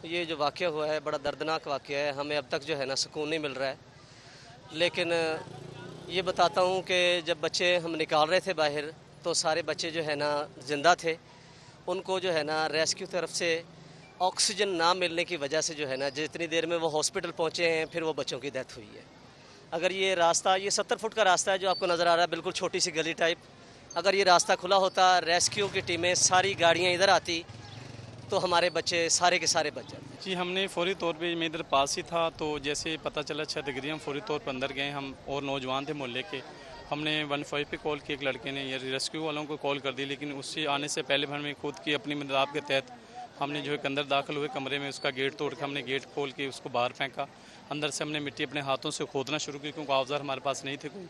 ये जो वाक़या हुआ है बड़ा दर्दनाक वाक़या है। हमें अब तक जो है ना सुकून नहीं मिल रहा है। लेकिन ये बताता हूँ कि जब बच्चे हम निकाल रहे थे बाहर तो सारे बच्चे जो है ना ज़िंदा थे। उनको जो है ना रेस्क्यू तरफ से ऑक्सीजन ना मिलने की वजह से जो है ना जितनी देर में वो हॉस्पिटल पहुँचे हैं फिर वो बच्चों की डेथ हुई है। अगर ये रास्ता, ये 70 फुट का रास्ता है जो आपको नज़र आ रहा है, बिल्कुल छोटी सी गली टाइप, अगर ये रास्ता खुला होता, रेस्क्यू की टीमें सारी गाड़ियाँ इधर आती तो हमारे बच्चे सारे के सारे बच जाते। जी, हमने फ़ौरी तौर पे, मैं इधर पास ही था, तो जैसे पता चला 6 डिग्री, हम फ़ौरी तौर पर अंदर गए। हम और नौजवान थे मोहल्ले के। हमने 15 पे कॉल की, एक लड़के ने या रेस्क्यू वालों को कॉल कर दी, लेकिन उससे आने से पहले हमें खुद की अपनी मदद के तहत हमने जो है अंदर दाखिल हुए कमरे में, उसका गेट तोड़ के हमने गेट खोल के उसको बाहर फेंका। अंदर से हमने मिट्टी अपने हाथों से खोदना शुरू की, क्योंकि औजार हमारे पास नहीं थे कोई।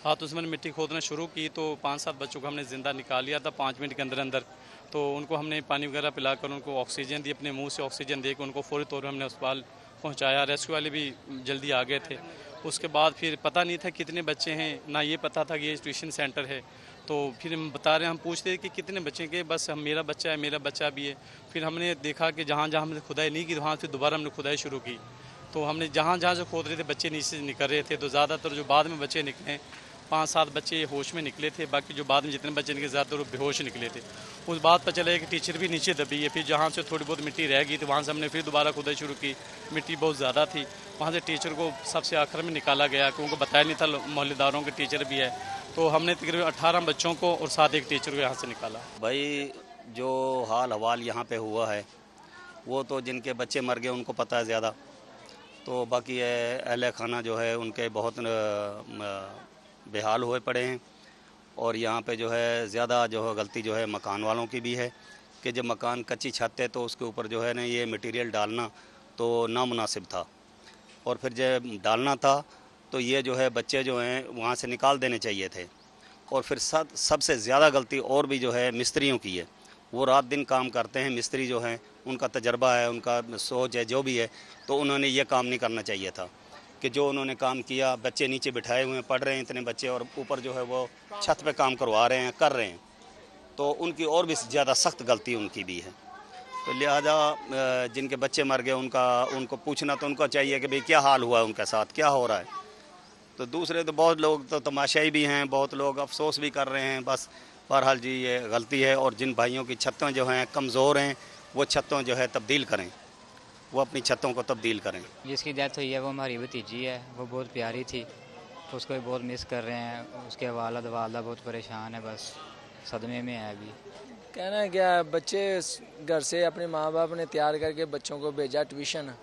हाथों से मैंने मिट्टी खोदना शुरू की तो 5-7 बच्चों को हमने ज़िंदा निकाल लिया था 5 मिनट के अंदर अंदर। तो उनको हमने पानी वगैरह पिलाकर उनको ऑक्सीजन दी, अपने मुंह से ऑक्सीजन देकर उनको फ़ौरी तौर पर हमने अस्पताल पहुंचाया। रेस्क्यू वाले भी जल्दी आ गए थे। उसके बाद फिर पता नहीं था कितने बच्चे हैं, ना ये पता था कि ये ट्यूशन सेंटर है। तो फिर हम बता रहे हैं, हम पूछते कि कितने बच्चे के, बस हम मेरा बच्चा है, मेरा बच्चा भी है। फिर हमने देखा कि जहाँ जहाँ हमने खुदाई नहीं की वहाँ से दोबारा हमने खुदाई शुरू की। तो हमने जहाँ जहाँ से खोद रहे थे बच्चे नीचे से निकल रहे थे। तो ज़्यादातर जो बाद में बच्चे निकले, 5-7 बच्चे होश में निकले थे, बाकी जो बाद में जितने बच्चे निकले ज़्यादातर वो बेहोश निकले थे। उस बात पर चला कि टीचर भी नीचे दबी है। फिर जहाँ से थोड़ी बहुत मिट्टी रह गई तो वहाँ से हमने फिर दोबारा खुदाई शुरू की। मिट्टी बहुत ज़्यादा थी, वहाँ से टीचर को सबसे आखिर में निकाला गया, क्योंकि बताया नहीं था मोहल्लेदारों के टीचर भी है। तो हमने तकरीबन 18 बच्चों को और साथ एक टीचर को यहाँ से निकाला। भाई जो हाल हवाल यहाँ पे हुआ है वो तो जिनके बच्चे मर गए उनको पता है ज़्यादा। तो बाकी अहले खाना जो है उनके बहुत बेहाल हुए पड़े हैं। और यहाँ पे जो है ज़्यादा जो है गलती जो है मकान वालों की भी है कि जब मकान कच्ची छत है तो उसके ऊपर जो है ना ये मटेरियल डालना तो नामुनासिब था। और फिर जब डालना था तो ये जो है बच्चे जो हैं वहाँ से निकाल देने चाहिए थे। और फिर सबसे ज़्यादा गलती और भी जो है मिस्त्रियों की है। वो रात दिन काम करते हैं, मिस्त्री जो हैं उनका तजर्बा है, उनका सोच है, जो भी है। तो उन्होंने ये काम नहीं करना चाहिए था कि जो उन्होंने काम किया, बच्चे नीचे बिठाए हुए हैं, पढ़ रहे हैं इतने बच्चे, और ऊपर जो है वो छत पे काम करवा रहे हैं, कर रहे हैं। तो उनकी और भी ज़्यादा सख्त गलती उनकी भी है। तो लिहाजा जिनके बच्चे मर गए उनको पूछना तो उनको चाहिए कि भाई क्या हाल हुआ है, उनके साथ क्या हो रहा है। तो दूसरे तो बहुत लोग तो तमाशाई भी हैं, बहुत लोग अफसोस भी कर रहे हैं। बस बहरहाल जी ये गलती है। और जिन भाइयों की छतें जो हैं कमज़ोर हैं वो छतें जो है तब्दील करें, वो अपनी छतों को तब्दील करें। जिसकी डेथ हुई है वो हमारी भतीजी है, वो बहुत प्यारी थी, उसको भी बहुत मिस कर रहे हैं। उसके वालिद वालदा बहुत परेशान है, बस सदमे में है अभी। कहना क्या, बच्चे घर से अपने माँ बाप ने तैयार करके बच्चों को भेजा ट्यूशन,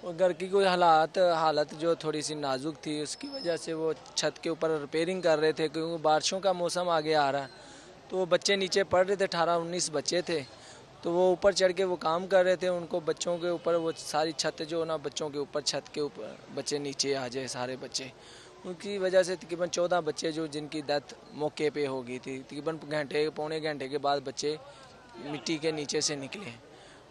और घर की कोई हालत जो थोड़ी सी नाजुक थी, उसकी वजह से वो छत के ऊपर रिपेयरिंग कर रहे थे, क्योंकि बारिशों का मौसम आगे आ रहा है। तो वो बच्चे नीचे पढ़ रहे थे, 18-19 बच्चे थे। तो वो ऊपर चढ़ के वो काम कर रहे थे, उनको बच्चों के ऊपर वो सारी छत जो ना बच्चों के ऊपर, छत के ऊपर बच्चे नीचे आ जाए सारे बच्चे। उनकी वजह से तकरीबन 14 बच्चे जो जिनकी डेथ मौके पे हो गई थी। तकरीबन पौने घंटे के बाद बच्चे मिट्टी के नीचे से निकले।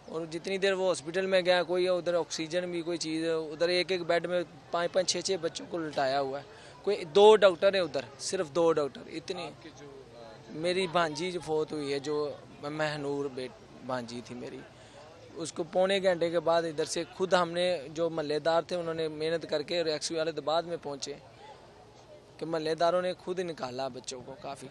और जितनी देर वो हॉस्पिटल में गया, कोई उधर ऑक्सीजन भी कोई चीज़, उधर एक बेड में 5-5, 6-6 बच्चों को लटाया हुआ है। कोई 2 डॉक्टर है उधर, सिर्फ 2 डॉक्टर इतनी। मेरी भांजी जो फौत हुई है, जो महनूर भांजी थी मेरी, उसको पौने घंटे के बाद इधर से खुद हमने, जो महल्लेदार थे उन्होंने मेहनत करके, रेस्क्यू वाले तो बाद में पहुँचे, कि महल्लेदारों ने खुद निकाला बच्चों को काफ़ी।